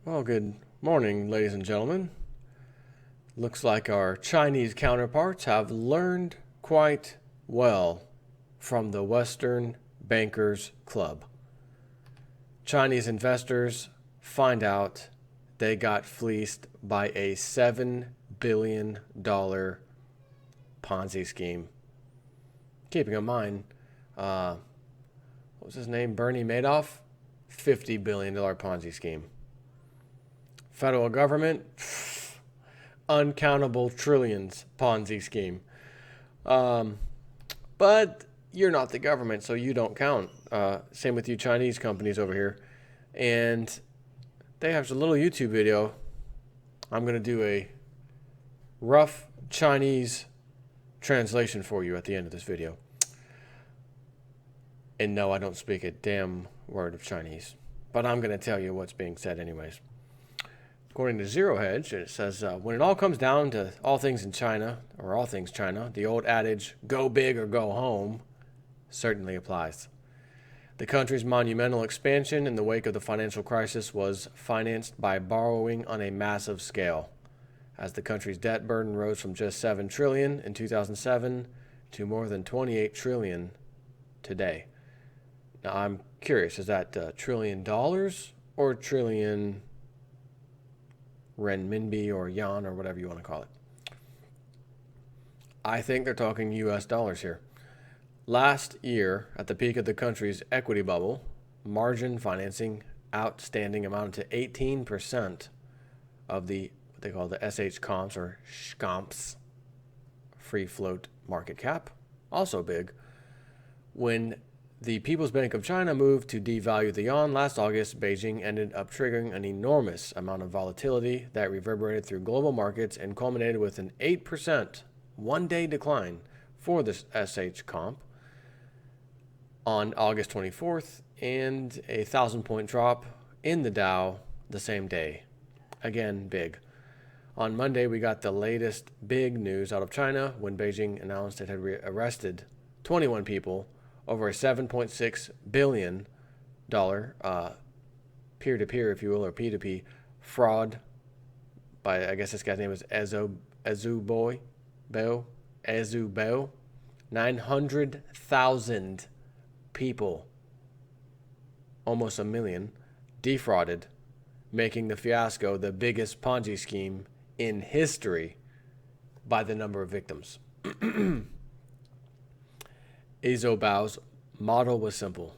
Well, good morning, ladies and gentlemen. Looks like our Chinese counterparts have learned quite well from the Western Bankers Club. Chinese investors find out they got fleeced by a $7 billion Ponzi scheme. Keeping in mind, what was his name? Bernie Madoff? $50 billion Ponzi scheme. Federal government, uncountable trillions Ponzi scheme. But you're not the government, so you don't count. Same with you Chinese companies over here. And they have a little YouTube video. I'm going to do a rough Chinese translation for you at the end of this video. And no, I don't speak a damn word of Chinese. But I'm going to tell you what's being said anyways. According to Zero Hedge, it says, when it all comes down to all things in China, or all things China, the old adage, go big or go home, certainly applies. The country's monumental expansion in the wake of the financial crisis was financed by borrowing on a massive scale, as the country's debt burden rose from just $7 trillion in 2007 to more than $28 trillion today. Now, I'm curious, is that $1 trillion or trillion renminbi or yuan or whatever you want to call it? I think they're talking US dollars here. Last year, at the peak of the country's equity bubble, margin financing outstanding amounted to 18% of the what they call the SH comps or SCOMPS free float market cap, also big. When the People's Bank of China moved to devalue the yuan last August, Beijing ended up triggering an enormous amount of volatility that reverberated through global markets and culminated with an 8% one-day decline for the SH comp on August 24th and a 1,000-point drop in the Dow the same day. Again, big. On Monday, we got the latest big news out of China when Beijing announced it had arrested 21 people over a $7.6 billion peer-to-peer, if you will, or P2P fraud by, I guess this guy's name is Ezu Bao. 900,000 people, almost a million, defrauded, making the fiasco the biggest Ponzi scheme in history by the number of victims. Ezo Bao's motto was simple.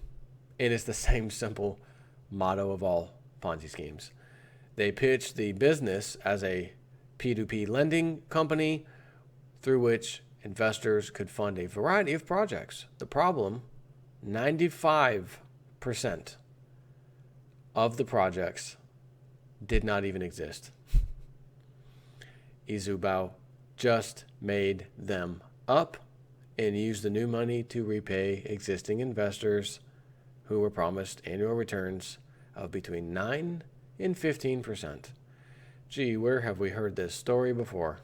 It is the same simple motto of all Ponzi schemes. They pitched the business as a P2P lending company through which investors could fund a variety of projects. The problem, 95% of the projects did not even exist. Ezu Bao just made them up and used the new money to repay existing investors who were promised annual returns of between 9 and 15%. Gee, where have we heard this story before?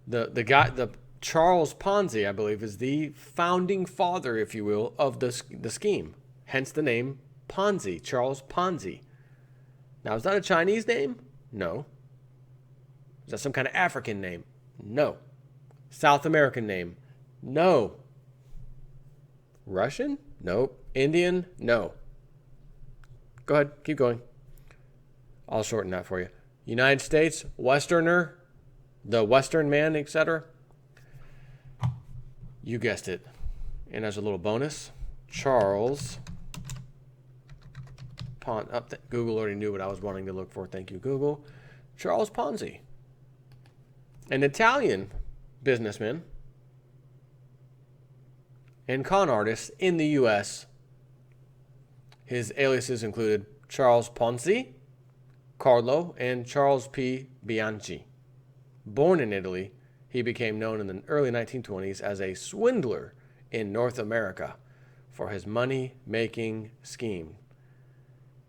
The Charles Ponzi, I believe, is the founding father, if you will, of the scheme. Hence the name Ponzi, Charles Ponzi. Now, is that a Chinese name? No. Is that some kind of African name? No. South American name? No. Russian? Nope. Indian? No. Go ahead, keep going. I'll shorten that for you. United States, Westerner, the Western man, etc. You guessed it. And as a little bonus, Charles Google already knew what I was wanting to look for. Thank you, Google. Charles Ponzi, an Italian businessman and con artist in the U.S. His aliases included Charles Ponzi, Carlo, and Charles P. Bianchi. Born in Italy, he became known in the early 1920s as a swindler in North America for his money-making scheme.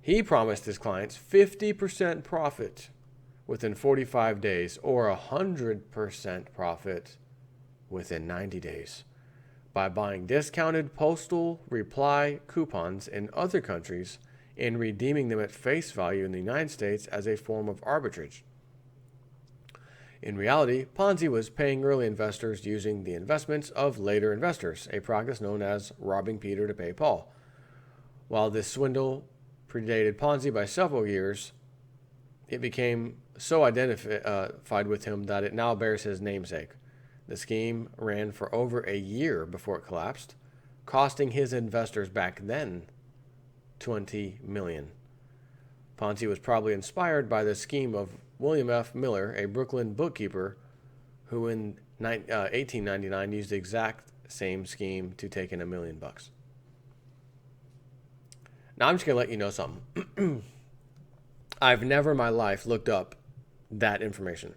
He promised his clients 50% profit within 45 days or 100% profit within 90 days by buying discounted postal reply coupons in other countries and redeeming them at face value in the United States as a form of arbitrage. In reality, Ponzi was paying early investors using the investments of later investors, a practice known as robbing Peter to pay Paul. While this swindle predated Ponzi by several years, it became so identified with him that it now bears his namesake. The scheme ran for over a year before it collapsed, costing his investors back then $20 million. Ponzi was probably inspired by the scheme of William F. Miller, a Brooklyn bookkeeper, who in 1899 used the exact same scheme to take in $1 million. Now I'm just going to let you know something. I've never in my life looked up that information.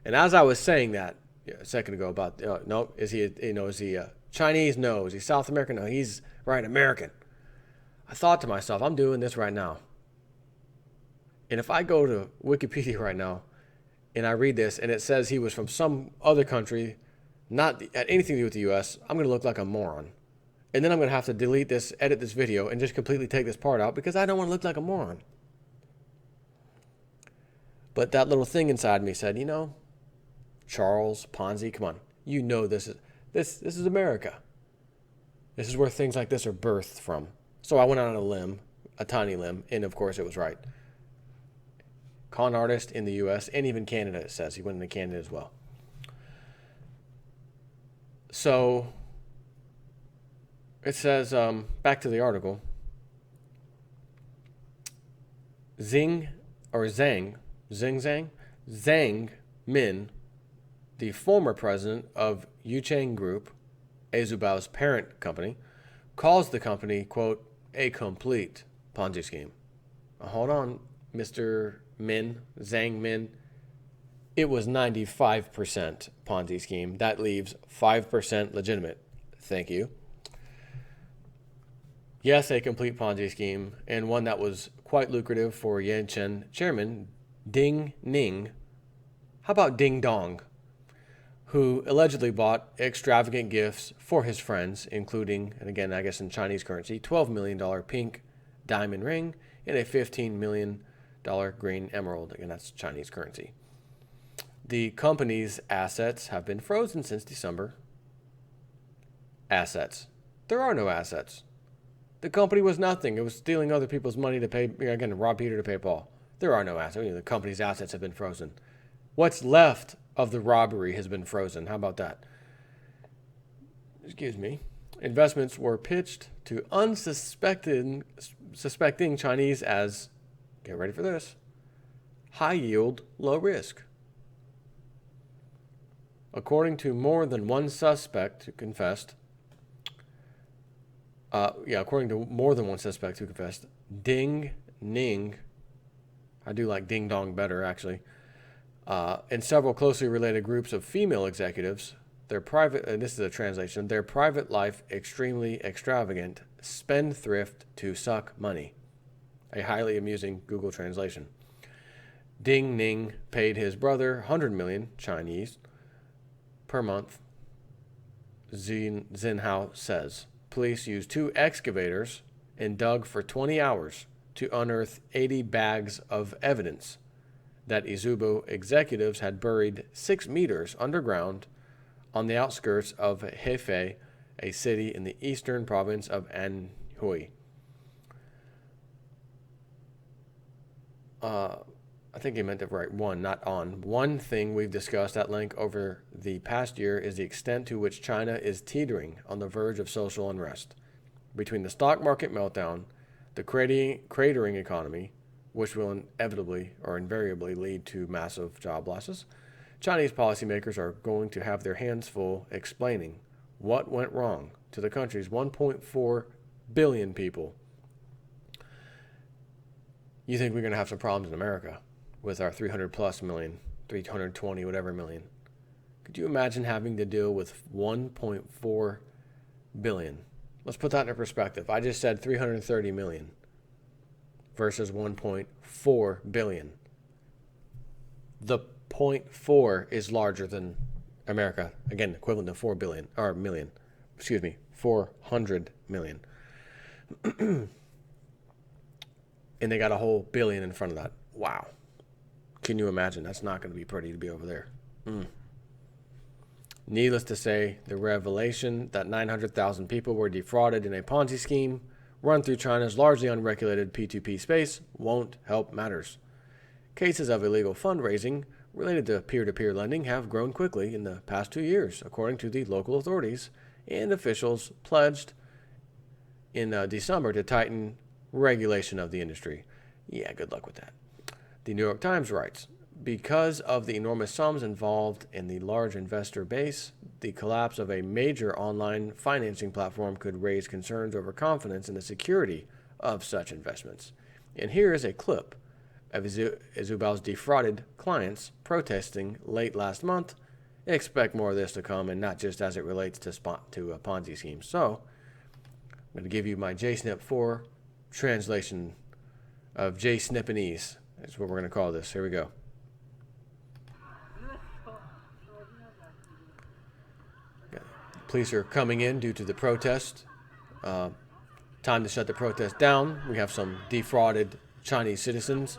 And as I was saying that a second ago about, no, is he Chinese? No. Is he South American? No, he's right, American. I thought to myself, I'm doing this right now. And if I go to Wikipedia right now and I read this and it says he was from some other country, not had anything to do with the U.S., I'm going to look like a moron. And then I'm going to have to delete this, edit this video, and just completely take this part out because I don't want to look like a moron. But that little thing inside me said, Charles Ponzi, come on. You know this is America. This is where things like this are birthed from. So I went out on a limb, a tiny limb, and of course it was right. Con artist in the U.S. and even Canada, it says. He went into Canada as well. So it says, back to the article, Zhang Min, the former president of Yuchang Group, Azubao's parent company, calls the company, quote, a complete Ponzi scheme. Hold on, Mr. Zhang Min. It was 95% Ponzi scheme. That leaves 5% legitimate. Thank you. Yes, a complete Ponzi scheme, and one that was quite lucrative for Yanchen chairman Ding Ning. How about Ding Dong? Who allegedly bought extravagant gifts for his friends, including, and again, I guess in Chinese currency, $12 million pink diamond ring and a $15 million green emerald. Again, that's Chinese currency. The company's assets have been frozen since December. Assets. There are no assets. The company was nothing. It was stealing other people's money to pay, again, to rob Peter to pay Paul. There are no assets. The company's assets have been frozen. What's left of the robbery has been frozen. How about that? Excuse me. Investments were pitched to suspecting Chinese as, get ready for this, high yield, low risk. According to more than one suspect who confessed, Ding Ning, I do like Ding Dong better actually, and several closely related groups of female executives, their private, and this is a translation, their private life extremely extravagant, spendthrift to suck money. A highly amusing Google translation. Ding Ning paid his brother 100 million Chinese per month, Xinhao says. Police used 2 excavators and dug for 20 hours to unearth 80 bags of evidence that Azubo executives had buried 6 meters underground on the outskirts of Hefei, a city in the eastern province of Anhui. I think he meant to write one, not on. One thing we've discussed at length over the past year is the extent to which China is teetering on the verge of social unrest. Between the stock market meltdown, the cratering economy, which will inevitably or invariably lead to massive job losses, Chinese policymakers are going to have their hands full explaining what went wrong to the country's 1.4 billion people. You think we're going to have some problems in America with our 300 plus million, 320 whatever million. Could you imagine having to deal with 1.4 billion? Let's put that into perspective. I just said 330 million versus 1.4 billion. The 0.4 is larger than America. Again, equivalent to 4 billion, or million. 400 million. and they got a whole billion in front of that. Wow. Can you imagine? That's not going to be pretty to be over there. Needless to say, the revelation that 900,000 people were defrauded in a Ponzi scheme run through China's largely unregulated P2P space won't help matters. Cases of illegal fundraising related to peer-to-peer lending have grown quickly in the past 2 years, according to the local authorities and officials pledged in December to tighten regulation of the industry. Yeah, good luck with that. The New York Times writes, because of the enormous sums involved in the large investor base, the collapse of a major online financing platform could raise concerns over confidence in the security of such investments. And here is a clip of Azubal's defrauded clients protesting late last month. Expect more of this to come, and not just as it relates to Ponzi schemes. So, I'm going to give you my JSNP 4 translation of JSNPanese. That's what we're going to call this. Here we go. Police are coming in due to the protest. Time to shut the protest down. We have some defrauded Chinese citizens.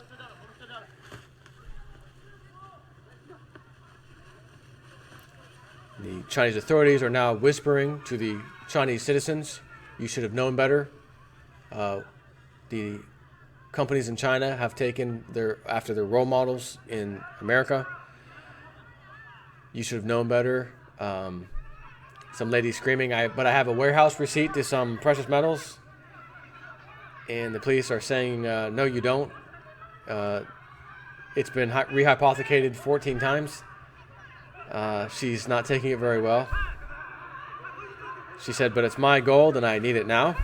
The Chinese authorities are now whispering to the Chinese citizens, you should have known better. The companies in China have taken after their role models in America. You should have known better. Some lady screaming, but I have a warehouse receipt to some precious metals. And the police are saying, no, you don't. It's been rehypothecated 14 times. She's not taking it very well. She said, but it's my gold and I need it now.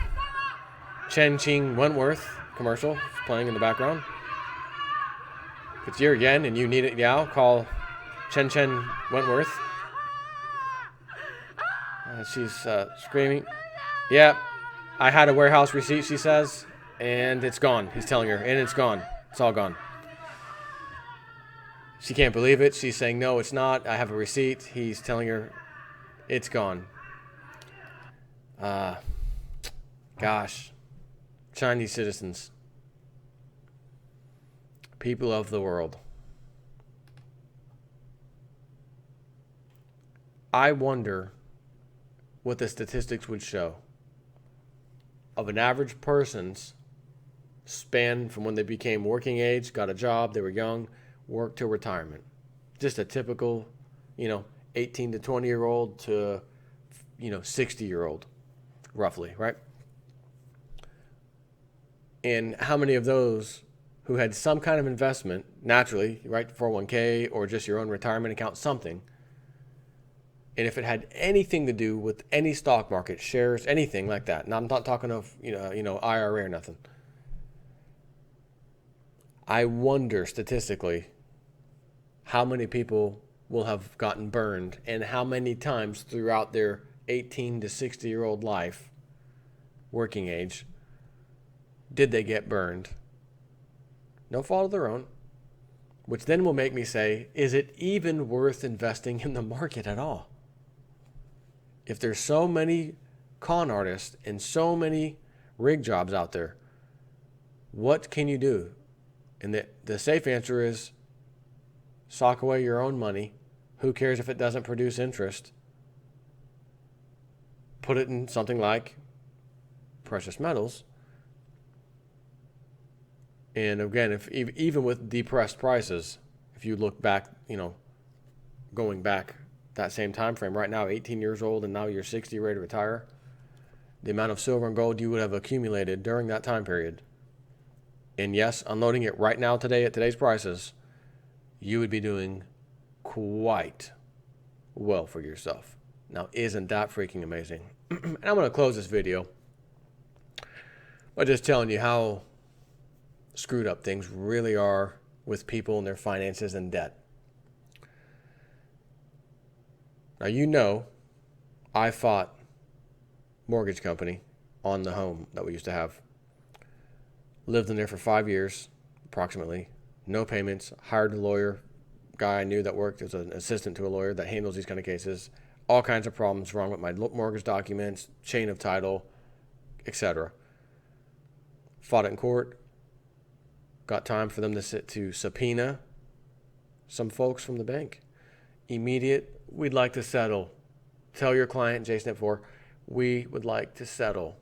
Chen Ching Wentworth commercial playing in the background. If it's your yen and you need it now, call Chen Wentworth. She's screaming. Yeah, I had a warehouse receipt, she says, and it's gone. He's telling her, and it's gone. It's all gone. She can't believe it. She's saying, no, it's not. I have a receipt. He's telling her, it's gone. Gosh. Chinese citizens. People of the world. I wonder what the statistics would show of an average person's span from when they became working age, got a job, they were young, work to retirement. Just a typical, 18 to 20-year-old to, 60-year-old, roughly, right? And how many of those who had some kind of investment, naturally, right, 401k or just your own retirement account, something, and if it had anything to do with any stock market, shares, anything like that, now I'm not talking of, IRA or nothing. I wonder statistically how many people will have gotten burned and how many times throughout their 18 to 60-year-old life, working age, did they get burned? No fault of their own. Which then will make me say, is it even worth investing in the market at all? If there's so many con artists and so many rig jobs out there, what can you do? And the safe answer is sock away your own money. Who cares if it doesn't produce interest? Put it in something like precious metals. And again, even with depressed prices, if you look back, going back that same time frame, right now 18 years old and now you're 60, ready to retire, the amount of silver and gold you would have accumulated during that time period, and yes, unloading it right now today at today's prices, you would be doing quite well for yourself. Now, isn't that freaking amazing? And I'm going to close this video by just telling you how screwed up things really are with people and their finances and debt. Now, I fought mortgage company on the home that we used to have. Lived in there for 5 years, approximately. No payments. Hired a lawyer, guy I knew that worked as an assistant to a lawyer that handles these kind of cases. All kinds of problems wrong with my mortgage documents, chain of title, etc. Fought it in court. got time for them to subpoena some folks from the bank. Immediate, we'd like to settle. Tell your client, JSNIP4, we would like to settle.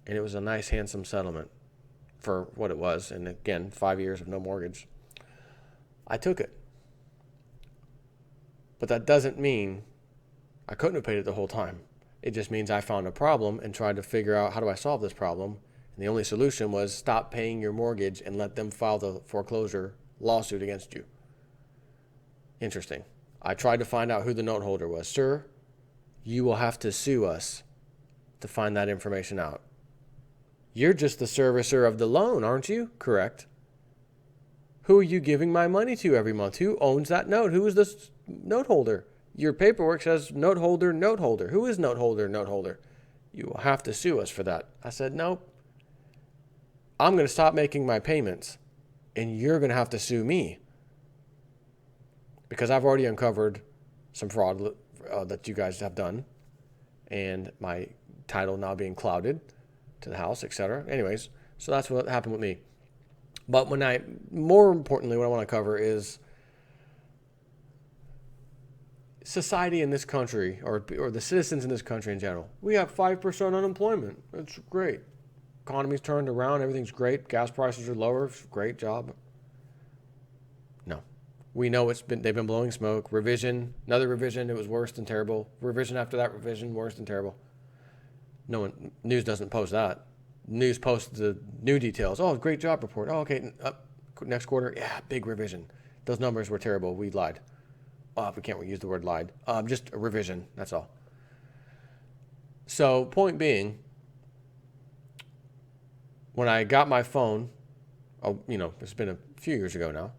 And it was a nice, handsome settlement for what it was. And again, 5 years of no mortgage. I took it. But that doesn't mean I couldn't have paid it the whole time. It just means I found a problem and tried to figure out, how do I solve this problem? And the only solution was stop paying your mortgage and let them file the foreclosure lawsuit against you. Interesting. I tried to find out who the note holder was. Sir, you will have to sue us to find that information out. You're just the servicer of the loan, aren't you? Correct. Who are you giving my money to every month? Who owns that note? Who is this note holder? Your paperwork says note holder, note holder. Who is note holder, note holder? You will have to sue us for that. I said, nope. I'm going to stop making my payments, and you're going to have to sue me. Because I've already uncovered some fraud that you guys have done, and my title now being clouded to the house, etc. Anyways, so that's what happened with me. But more importantly, what I want to cover is society in this country, or the citizens in this country in general. We have 5% unemployment. It's great. Economy's turned around. Everything's great. Gas prices are lower. Great job. No. We know they've been blowing smoke. Revision, another revision, it was worse than terrible. Revision after that revision, worse than terrible. News doesn't post that. News posts the new details. Oh, great job report. Oh, okay. Next quarter, yeah, big revision. Those numbers were terrible. We lied. We can't use the word lied. Just a revision. That's all. So, point being, when I got my phone, it's been a few years ago now,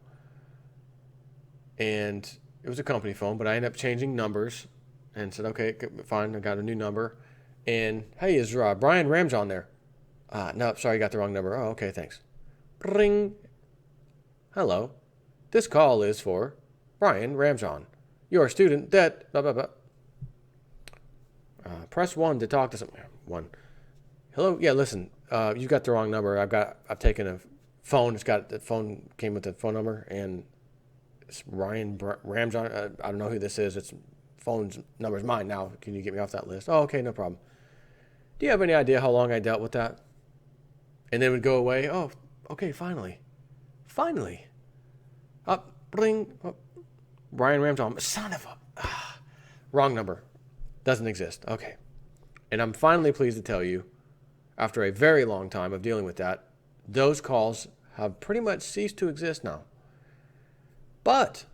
and it was a company phone, but I ended up changing numbers and said, okay, fine, I got a new number. And, hey, is Brian Ramjon there? No, sorry, I got the wrong number. Oh, okay, thanks. Ring. Hello. This call is for Brian Ramjon. Your student debt, blah, blah, blah. Press 1 to talk to someone. 1. Hello? Yeah, listen, you got the wrong number. I've taken a phone. The phone came with the phone number, and it's Ryan Ramjon. I don't know who this is. Its phone's number's mine now. Can you get me off that list? Oh, okay, no problem. Do you have any idea how long I dealt with that? And then it would go away. Oh, okay, finally. Up, bling. Oh, Brian Ramjon. Son of a... wrong number. Doesn't exist. Okay. And I'm finally pleased to tell you, after a very long time of dealing with that, those calls have pretty much ceased to exist now. But,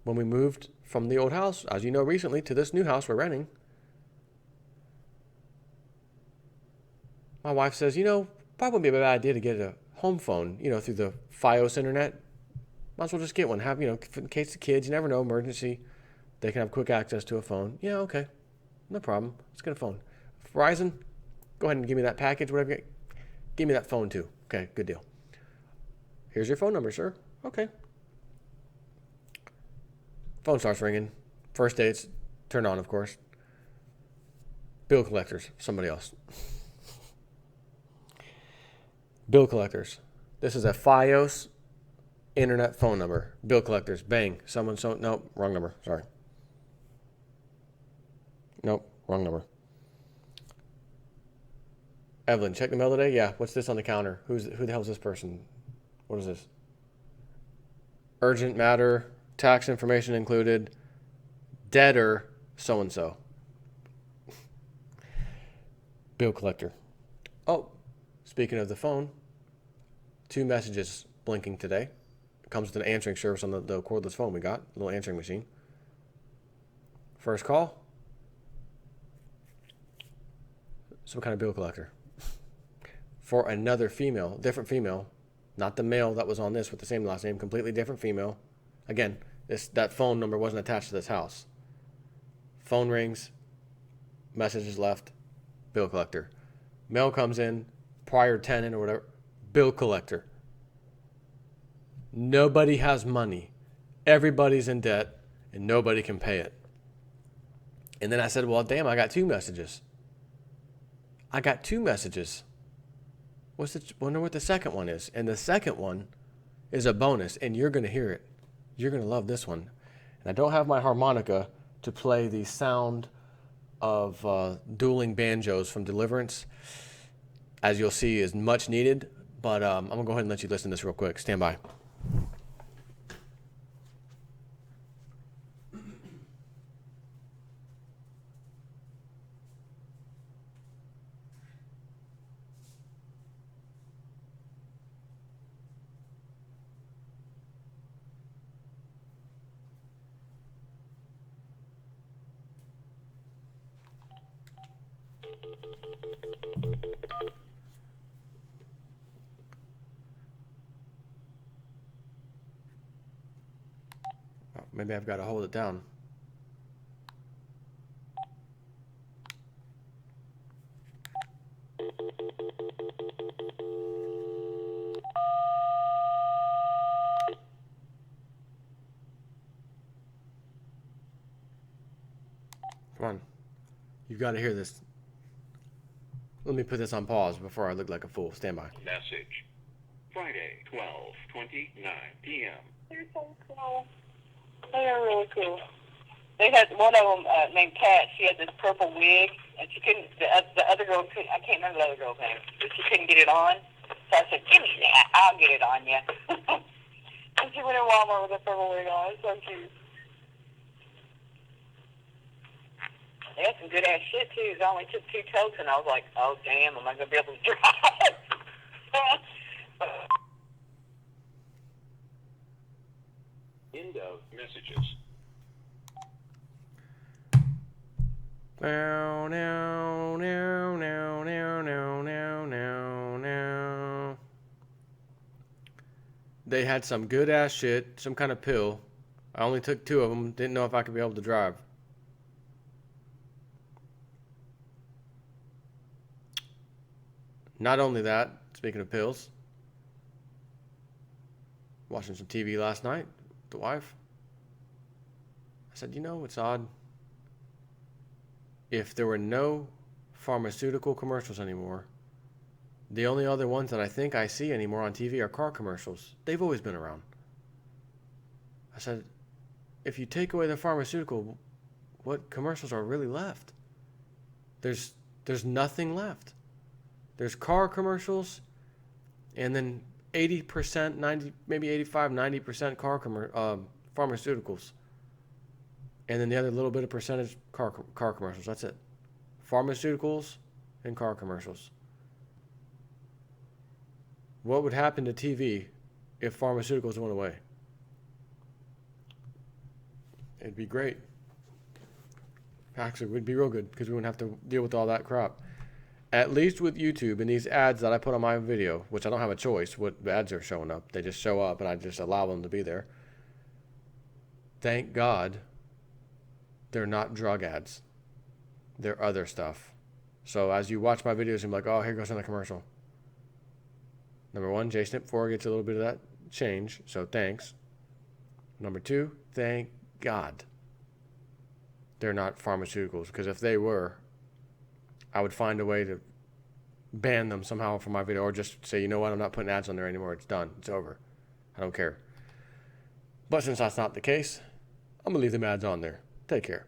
when we moved from the old house, as you know recently, to this new house we're renting, my wife says, probably wouldn't be a bad idea to get a home phone, through the Fios internet. Might as well just get one. Have, in case the kids, you never know, emergency, they can have quick access to a phone. Yeah, okay. No problem. Let's get a phone. Verizon, go ahead and give me that package, whatever you get. Give me that phone too. Okay, good deal. Here's your phone number, sir. Okay. Phone starts ringing. First day, it's turned on, of course. Bill collectors, somebody else. Bill collectors. This is a Fios internet phone number. Bill collectors. Bang. Nope, wrong number. Sorry. Nope, wrong number. Evelyn, check the mail today? Yeah. What's this on the counter? Who the hell is this person? What is this? Urgent matter. Tax information included. Debtor, so-and-so. Bill collector. Oh, speaking of the phone, 2 messages blinking today. It comes with an answering service on the cordless phone we got, a little answering machine. First call. Some kind of bill collector. For another female, different female, not the male that was on this with the same last name, completely different female. Again, that phone number wasn't attached to this house. Phone rings, messages left, bill collector. Mail comes in, prior tenant or whatever, bill collector. Nobody has money. Everybody's in debt, and nobody can pay it. And then I said, well, damn, I got 2 messages. I got 2 messages. Wonder what the second one is. And the second one is a bonus, and you're going to hear it. You're going to love this one. And I don't have my harmonica to play the sound of dueling banjos from Deliverance. As you'll see, is much needed. But I'm going to go ahead and let you listen to this real quick. Stand by. Maybe I've got to hold it down. Come on. You've got to hear this. Let me put this on pause before I look like a fool. Stand by. Message. Friday, 12:29 p.m. They're so cool. They are really cool. They had one of them named Kat. She had this purple wig, and she couldn't. The other girl couldn't. I can't remember the other girl's name, but she couldn't get it on. So I said, "Give me that. I'll get it on you." And she went in Walmart with a purple wig on. It's so cute. They had some good ass shit too. It only took 2 totes, and I was like, "Oh damn, am I gonna be able to drive?" End of messages. Now, now, now, now, now, now, now, now, now. They had some good ass shit, some kind of pill. I only took 2 of them. Didn't know if I could be able to drive. Not only that, speaking of pills, watching some TV last night with the wife. I said, you know, it's odd. If there were no pharmaceutical commercials anymore, the only other ones that I think I see anymore on TV are car commercials. They've always been around. I said, if you take away the pharmaceutical, what commercials are really left? There's nothing left. There's car commercials, and then 80%, 90, maybe 85, 90% pharmaceuticals. And then the other little bit of percentage car commercials. That's it. Pharmaceuticals and car commercials. What would happen to TV if pharmaceuticals went away? It'd be great. Actually, it would be real good because we wouldn't have to deal with all that crap. At least with YouTube and these ads that I put on my video, which I don't have a choice what ads are showing up. They just show up and I just allow them to be there. Thank God they're not drug ads. They're other stuff. So as you watch my videos, you're like, oh, here goes another commercial. Number 1, JSNP4 gets a little bit of that change, so thanks. Number 2, thank God they're not pharmaceuticals, because if they were, I would find a way to ban them somehow from my video, or just say, you know what, I'm not putting ads on there anymore. It's done. It's over. I don't care. But since that's not the case, I'm going to leave them ads on there. Take care.